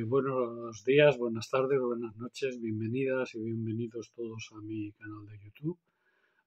Buenos días, buenas tardes, buenas noches, bienvenidas y bienvenidos todos a mi canal de YouTube,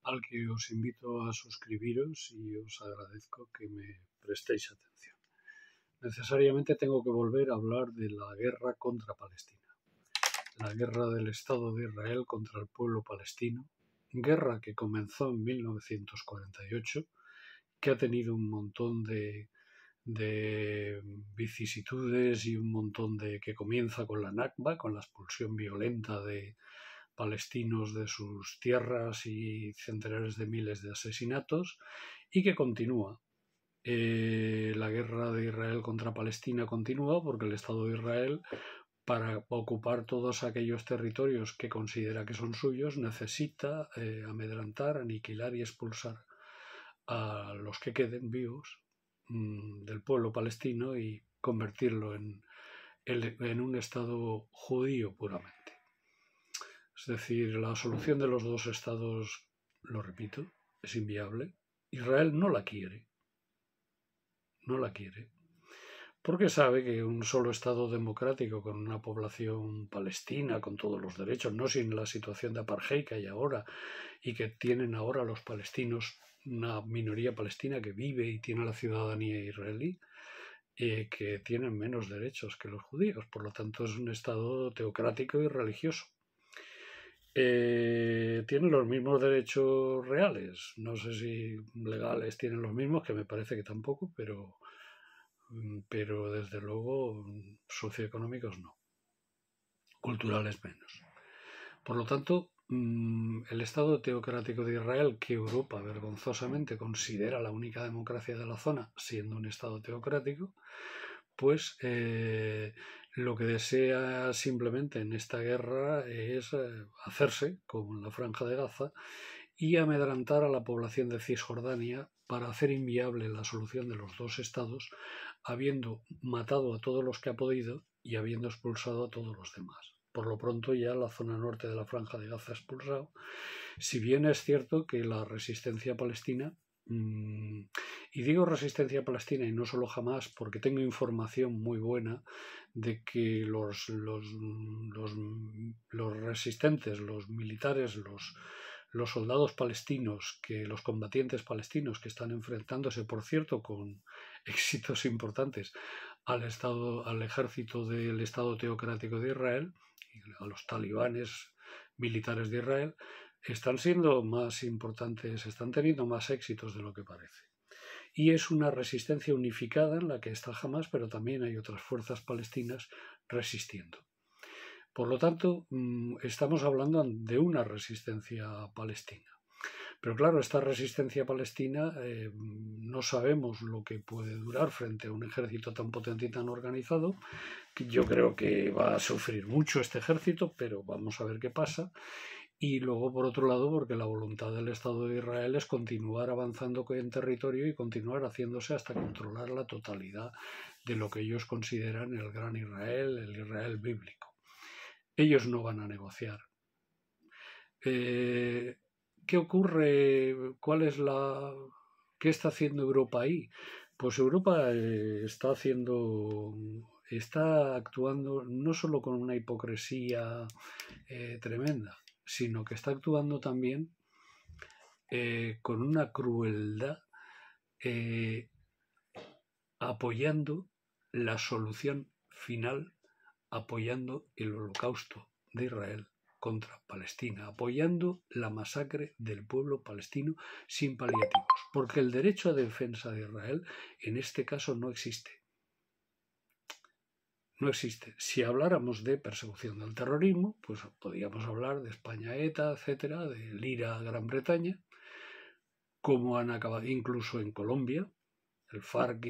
al que os invito a suscribiros y os agradezco que me prestéis atención. Necesariamente tengo que volver a hablar de la guerra contra Palestina, la guerra del Estado de Israel contra el pueblo palestino, guerra que comenzó en 1948, que ha tenido un montón de vicisitudes y un montón que comienza con la Nakba, con la expulsión violenta de palestinos de sus tierras y centenares de miles de asesinatos, y que continúa. La guerra de Israel contra Palestina continúa porque el Estado de Israel, para ocupar todos aquellos territorios que considera que son suyos, necesita amedrentar, aniquilar y expulsar a los que queden vivos del pueblo palestino y convertirlo en un Estado judío puramente. Es decir, la solución de los dos estados, lo repito, es inviable. Israel no la quiere, porque sabe que un solo Estado democrático con una población palestina, con todos los derechos, no sin la situación de apartheid que hay ahora y que tienen ahora los palestinos, una minoría palestina que vive y tiene la ciudadanía israelí, que tienen menos derechos que los judíos. Por lo tanto, es un Estado teocrático y religioso. Tienen los mismos derechos reales. No sé si legales tienen los mismos, que me parece que tampoco, pero desde luego socioeconómicos no. Culturales menos. Por lo tanto, el Estado teocrático de Israel, que Europa vergonzosamente considera la única democracia de la zona, siendo un Estado teocrático, pues lo que desea simplemente en esta guerra es hacerse con la Franja de Gaza y amedrentar a la población de Cisjordania para hacer inviable la solución de los dos estados, habiendo matado a todos los que ha podido y habiendo expulsado a todos los demás. Por lo pronto ya la zona norte de la Franja de Gaza ha expulsado, si bien es cierto que la resistencia palestina, y digo resistencia palestina y no solo Hamás, porque tengo información muy buena de que los resistentes, los militares, los soldados palestinos, los combatientes palestinos que están enfrentándose, por cierto, con éxitos importantes al ejército del Estado teocrático de Israel, a los talibanes militares de Israel, están siendo más importantes, están teniendo más éxitos de lo que parece. Y es una resistencia unificada en la que está Hamás, pero también hay otras fuerzas palestinas resistiendo. Por lo tanto, estamos hablando de una resistencia palestina. Pero claro, esta resistencia palestina no sabemos lo que puede durar frente a un ejército tan potente y tan organizado, que yo creo que va a sufrir mucho este ejército, pero vamos a ver qué pasa. Y luego, por otro lado, porque la voluntad del Estado de Israel es continuar avanzando en territorio y continuar haciéndose hasta controlar la totalidad de lo que ellos consideran el gran Israel, el Israel bíblico. Ellos no van a negociar. ¿Qué ocurre? ¿Qué está haciendo Europa ahí? Pues Europa está actuando no solo con una hipocresía tremenda, sino que está actuando también con una crueldad, apoyando la solución final, apoyando el holocausto de Israel contra Palestina, apoyando la masacre del pueblo palestino sin paliativos, porque el derecho a defensa de Israel en este caso no existe. No existe. Si habláramos de persecución del terrorismo, pues podríamos hablar de España ETA, etcétera, del IRA Gran Bretaña, como han acabado incluso en Colombia, las FARC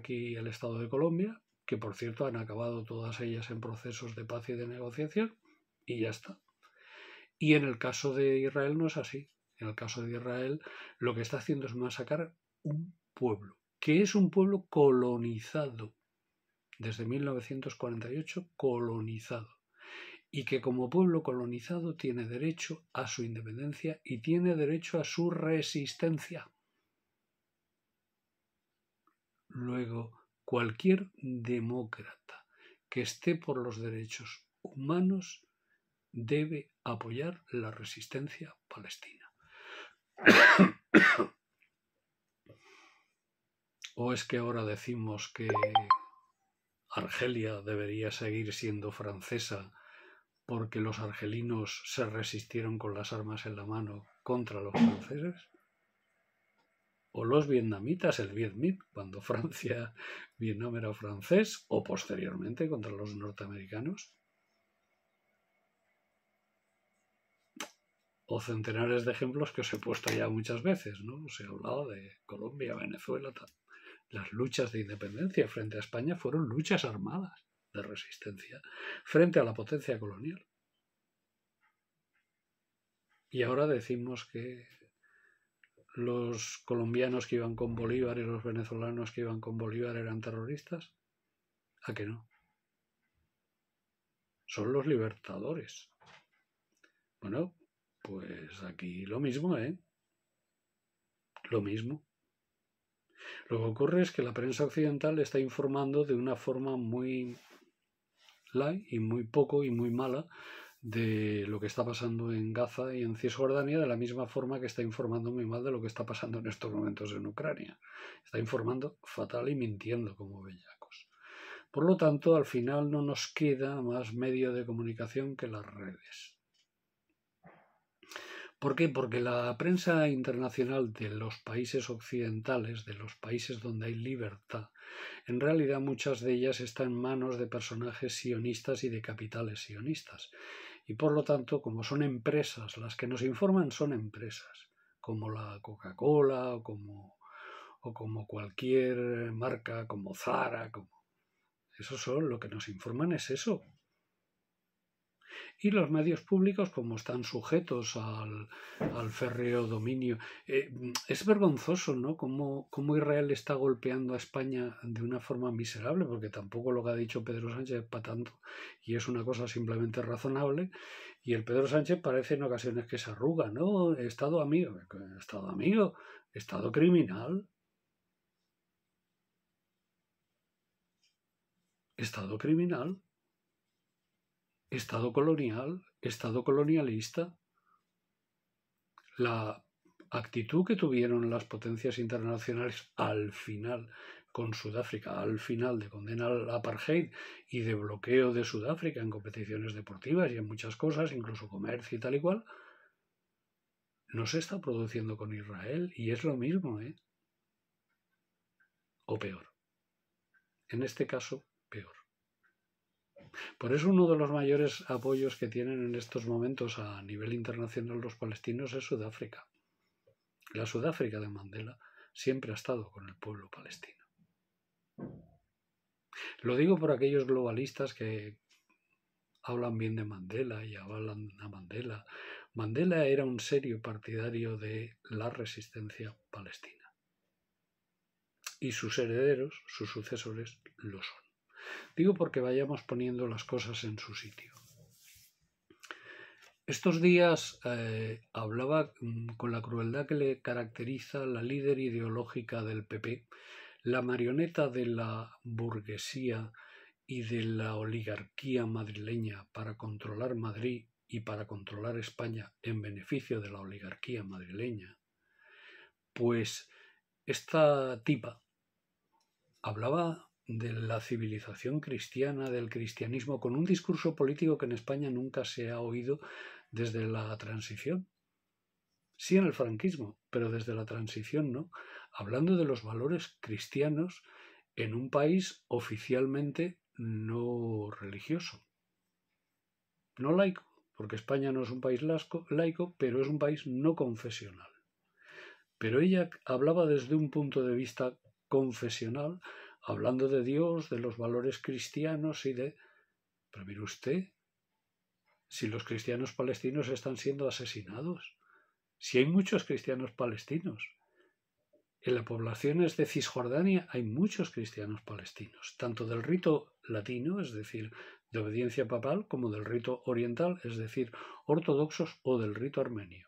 y el Estado de Colombia, que por cierto han acabado todas ellas en procesos de paz y de negociación, y ya está. Y en el caso de Israel no es así. En el caso de Israel lo que está haciendo es masacrar un pueblo, que es un pueblo colonizado, desde 1948 colonizado, y que como pueblo colonizado tiene derecho a su independencia y tiene derecho a su resistencia. Luego, cualquier demócrata que esté por los derechos humanos debe apoyar la resistencia palestina. ¿O es que ahora decimos que Argelia debería seguir siendo francesa porque los argelinos se resistieron con las armas en la mano contra los franceses? O los vietnamitas, el Viet Minh, cuando Vietnam era francés, o posteriormente contra los norteamericanos. O centenares de ejemplos que os he puesto ya muchas veces, ¿no? Os he hablado de Colombia, Venezuela, tal. Las luchas de independencia frente a España fueron luchas armadas de resistencia frente a la potencia colonial. Y ahora decimos que los colombianos que iban con Bolívar y los venezolanos que iban con Bolívar eran terroristas. ¿A qué no? Son los libertadores. Bueno, pues aquí lo mismo, ¿eh? Lo mismo. Lo que ocurre es que la prensa occidental está informando de una forma muy light y muy poco y muy mala de lo que está pasando en Gaza y en Cisjordania, de la misma forma que está informando muy mal de lo que está pasando en estos momentos en Ucrania. Está informando fatal y mintiendo como bellacos. Por lo tanto, al final no nos queda más medio de comunicación que las redes. ¿Por qué? Porque la prensa internacional de los países occidentales, de los países donde hay libertad, en realidad muchas de ellas están en manos de personajes sionistas y de capitales sionistas. Y por lo tanto, como son empresas, las que nos informan son empresas, como la Coca-Cola o como cualquier marca, como Zara, esos son, lo que nos informan es eso. Y los medios públicos, como están sujetos al férreo dominio. Es vergonzoso, ¿no? Cómo Israel está golpeando a España de una forma miserable, porque tampoco lo que ha dicho Pedro Sánchez es para tanto, y es una cosa simplemente razonable. Y el Pedro Sánchez parece en ocasiones que se arruga, ¿no? Estado amigo, Estado criminal. Estado criminal. Estado colonial, Estado colonialista. La actitud que tuvieron las potencias internacionales al final con Sudáfrica, al final de condena al apartheid y de bloqueo de Sudáfrica en competiciones deportivas y en muchas cosas, incluso comercio y tal y cual, no se está produciendo con Israel y es lo mismo, ¿eh? O peor. En este caso, peor. Por eso uno de los mayores apoyos que tienen en estos momentos a nivel internacional los palestinos es Sudáfrica. La Sudáfrica de Mandela siempre ha estado con el pueblo palestino. Lo digo por aquellos globalistas que hablan bien de Mandela y avalan a Mandela. Mandela era un serio partidario de la resistencia palestina. Y sus herederos, sus sucesores, lo son. Digo porque vayamos poniendo las cosas en su sitio. Estos días hablaba con la crueldad que le caracteriza la líder ideológica del PP, la marioneta de la burguesía y de la oligarquía madrileña para controlar Madrid y para controlar España en beneficio de la oligarquía madrileña. Pues esta tipa hablaba de la civilización cristiana, del cristianismo, con un discurso político que en España nunca se ha oído desde la transición. Sí en el franquismo, pero desde la transición no. Hablando de los valores cristianos en un país oficialmente no religioso. No laico, porque España no es un país laico, pero es un país no confesional. Pero ella hablaba desde un punto de vista confesional, hablando de Dios, de los valores cristianos y de... Pero mire usted, si los cristianos palestinos están siendo asesinados, si hay muchos cristianos palestinos, en las poblaciones de Cisjordania hay muchos cristianos palestinos, tanto del rito latino, es decir, de obediencia papal, como del rito oriental, es decir, ortodoxos o del rito armenio.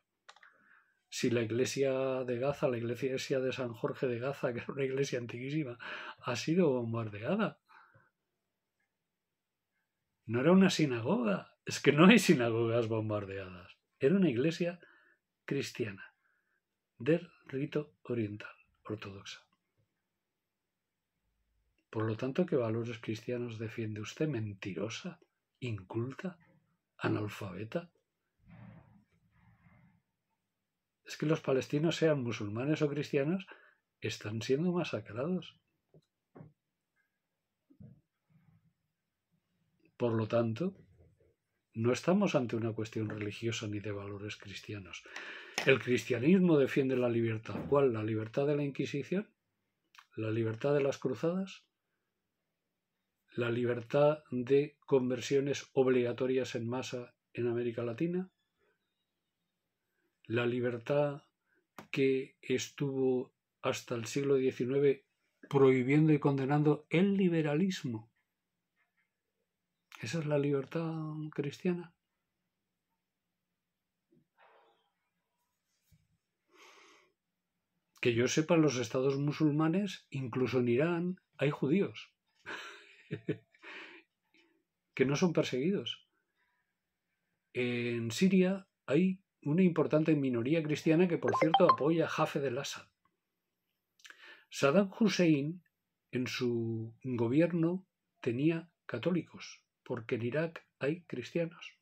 Si la iglesia de Gaza, la iglesia de San Jorge de Gaza, que era una iglesia antiquísima, ha sido bombardeada. No era una sinagoga, es que no hay sinagogas bombardeadas. Era una iglesia cristiana del rito oriental ortodoxa. Por lo tanto, ¿qué valores cristianos defiende usted? ¿Mentirosa? ¿Inculta? ¿Analfabeta? Es que los palestinos, sean musulmanes o cristianos, están siendo masacrados. Por lo tanto, no estamos ante una cuestión religiosa ni de valores cristianos. El cristianismo defiende la libertad. ¿Cuál? ¿La libertad de la Inquisición? ¿La libertad de las cruzadas? ¿La libertad de conversiones obligatorias en masa en América Latina? ¿La libertad que estuvo hasta el siglo XIX prohibiendo y condenando el liberalismo? ¿Esa es la libertad cristiana? Que yo sepa, en los estados musulmanes, incluso en Irán, hay judíos que no son perseguidos. En Siria hay una importante minoría cristiana que, por cierto, apoya a Hafez al-Assad. Saddam Hussein, en su gobierno, tenía católicos, porque en Irak hay cristianos.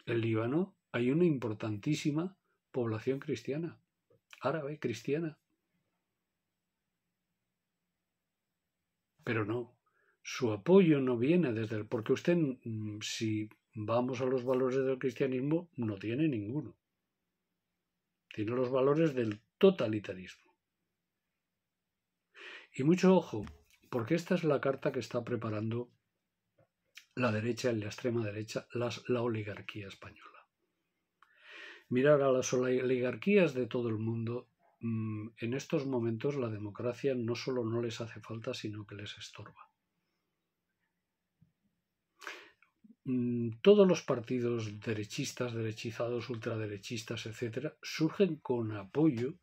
En Líbano hay una importantísima población cristiana, árabe cristiana. Pero no, su apoyo no viene desde el... Porque usted, si vamos a los valores del cristianismo, no tiene ninguno. Tiene los valores del totalitarismo. Y mucho ojo, porque esta es la carta que está preparando la derecha y la extrema derecha, la oligarquía española. Mirar a las oligarquías de todo el mundo, en estos momentos la democracia no solo no les hace falta, sino que les estorba. Todos los partidos derechistas, derechizados, ultraderechistas, etcétera, surgen con apoyo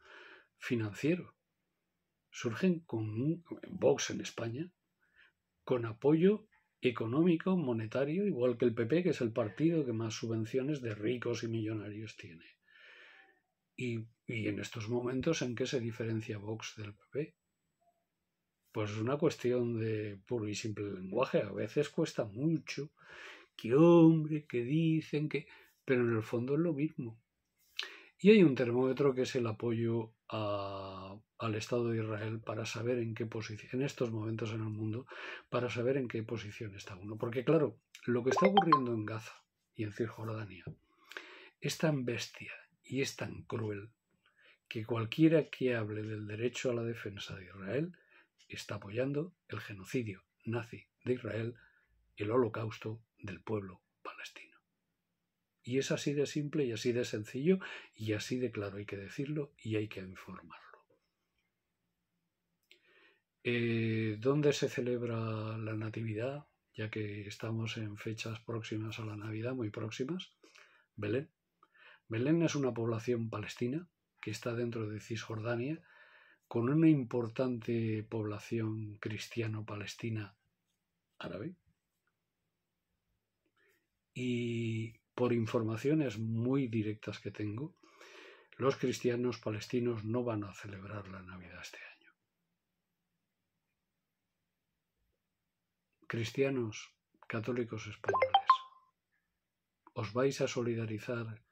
financiero. Surgen con Vox en España, con apoyo económico, monetario, igual que el PP, que es el partido que más subvenciones de ricos y millonarios tiene. Y en estos momentos, ¿en qué se diferencia Vox del PP? Pues es una cuestión de puro y simple lenguaje. A veces cuesta mucho, que hombre, que dicen, que... Pero en el fondo es lo mismo. Y hay un termómetro que es el apoyo al Estado de Israel para saber en qué posición, en estos momentos en el mundo, para saber en qué posición está uno. Porque claro, lo que está ocurriendo en Gaza y en Cisjordania es tan bestia y es tan cruel que cualquiera que hable del derecho a la defensa de Israel está apoyando el genocidio nazi de Israel, el holocausto del pueblo palestino. Y es así de simple y así de sencillo y así de claro, hay que decirlo y hay que informarlo. ¿Dónde se celebra la Natividad? Ya que estamos en fechas próximas a la Navidad, muy próximas. Belén. Belén es una población palestina que está dentro de Cisjordania, con una importante población cristiano-palestina árabe. Y por informaciones muy directas que tengo, los cristianos palestinos no van a celebrar la Navidad este año. Cristianos católicos españoles, ¿os vais a solidarizar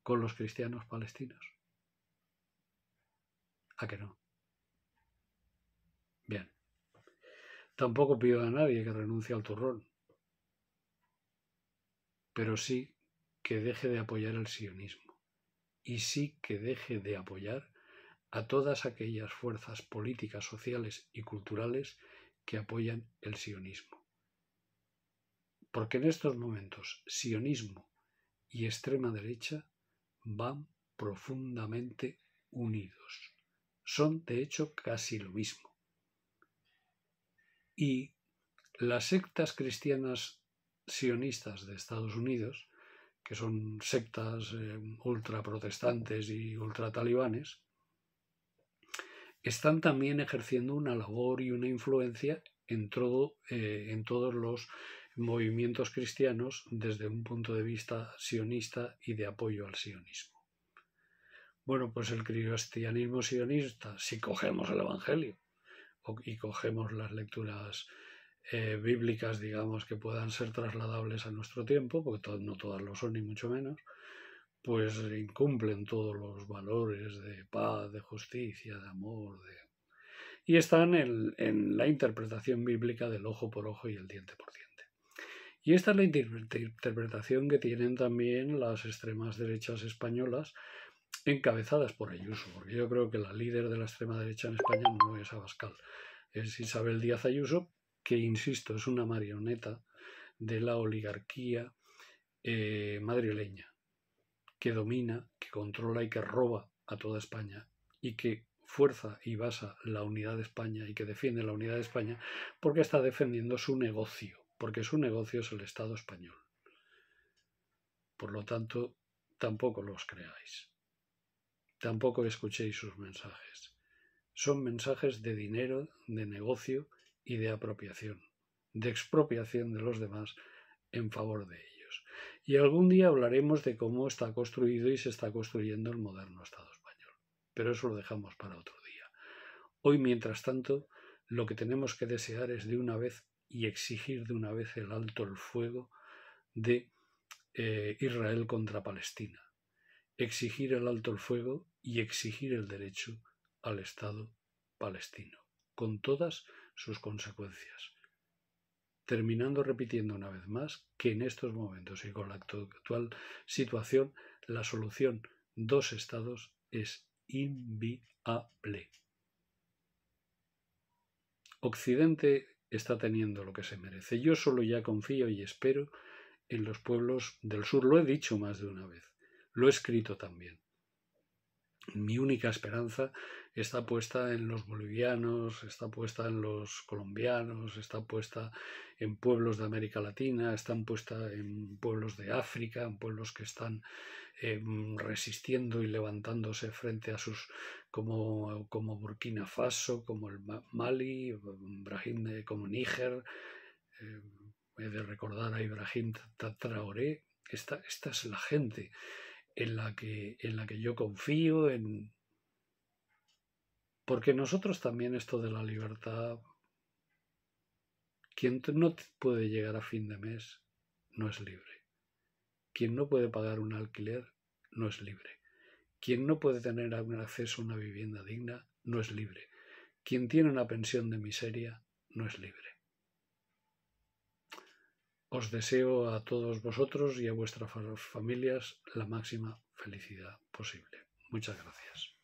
con los cristianos palestinos? ¿A que no? Bien. Tampoco pido a nadie que renuncie al turrón, pero sí que deje de apoyar el sionismo y sí que deje de apoyar a todas aquellas fuerzas políticas, sociales y culturales que apoyan el sionismo. Porque en estos momentos sionismo y extrema derecha van profundamente unidos. Son, de hecho, casi lo mismo. Y las sectas cristianas sionistas de Estados Unidos, que son sectas ultraprotestantes y ultratalibanes, están también ejerciendo una labor y una influencia en todos los movimientos cristianos desde un punto de vista sionista y de apoyo al sionismo. Bueno, pues el cristianismo sionista, si cogemos el Evangelio y cogemos las lecturas bíblicas, digamos, que puedan ser trasladables a nuestro tiempo, porque no todas lo son ni mucho menos, pues incumplen todos los valores de paz, de justicia, de amor, y están en la interpretación bíblica del ojo por ojo y el diente por diente. Y esta es la interpretación que tienen también las extremas derechas españolas, encabezadas por Ayuso, porque yo creo que la líder de la extrema derecha en España no es Abascal, es Isabel Díaz Ayuso, que, insisto, es una marioneta de la oligarquía madrileña, que domina, que controla y que roba a toda España, y que fuerza y basa la unidad de España y que defiende la unidad de España porque está defendiendo su negocio, porque su negocio es el Estado español. Por lo tanto, tampoco los creáis. Tampoco escuchéis sus mensajes. Son mensajes de dinero, de negocio y de apropiación, de expropiación de los demás en favor de ellos. Y algún día hablaremos de cómo está construido y se está construyendo el moderno Estado español. Pero eso lo dejamos para otro día. Hoy, mientras tanto, lo que tenemos que desear es de una vez y exigir de una vez el alto el fuego de Israel contra Palestina. Exigir el alto el fuego y exigir el derecho al Estado palestino, con todas sus consecuencias. Terminando repitiendo una vez más que en estos momentos y con la actual situación, la solución dos estados es inviable. Occidente está teniendo lo que se merece. Yo solo ya confío y espero en los pueblos del sur. Lo he dicho más de una vez. Lo he escrito también. Mi única esperanza está puesta en los bolivianos, está puesta en los colombianos, está puesta en pueblos de América Latina, están puesta en pueblos de África, en pueblos que están resistiendo y levantándose frente a sus, como Burkina Faso, como el Mali, como Níger. He de recordar a Ibrahim Traoré. Esta es la gente en la que yo confío, porque nosotros también esto de la libertad, quien no puede llegar a fin de mes no es libre. Quien no puede pagar un alquiler no es libre. Quien no puede tener acceso a una vivienda digna no es libre. Quien tiene una pensión de miseria no es libre. Os deseo a todos vosotros y a vuestras familias la máxima felicidad posible. Muchas gracias.